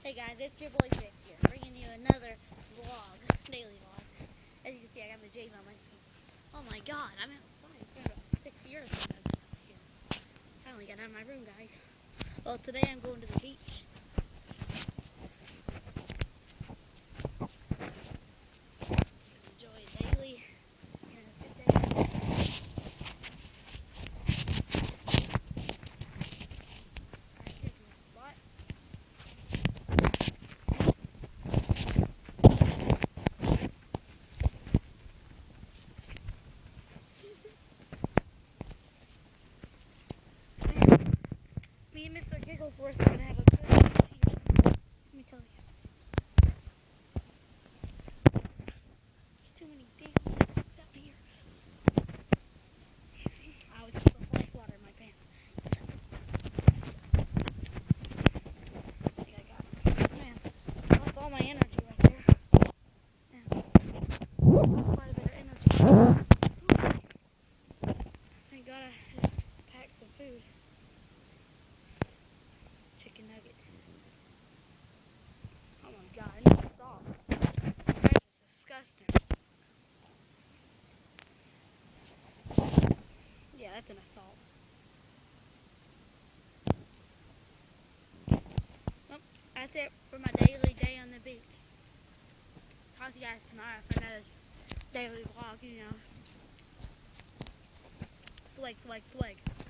Hey guys, it's your boy Vic here, bringing you another vlog, daily vlog. As you can see, I got my J's on my feet. Oh my god, I'm outside. It's been about 6 years since I've been out here. Finally got out of my room, guys. Well, today I'm going to the beach. Enjoy it daily. Here in a good day. Alright, here's my spot. Me and Mr. Gigglesworth are going to have a good time here. Let me tell you. There's too many damn rocks out here. I always put some fresh water in my pants. I think I got it. Man, that's all my energy right there. Man, quite a bit of energy. Thank God I just packed some food. Chicken nugget. Oh my god, I need salt. That is disgusting. Yeah, that's enough salt. Well, that's it for my daily day on the beach. Talk to you guys tomorrow for another daily vlog, you know. Swag, swag, swag.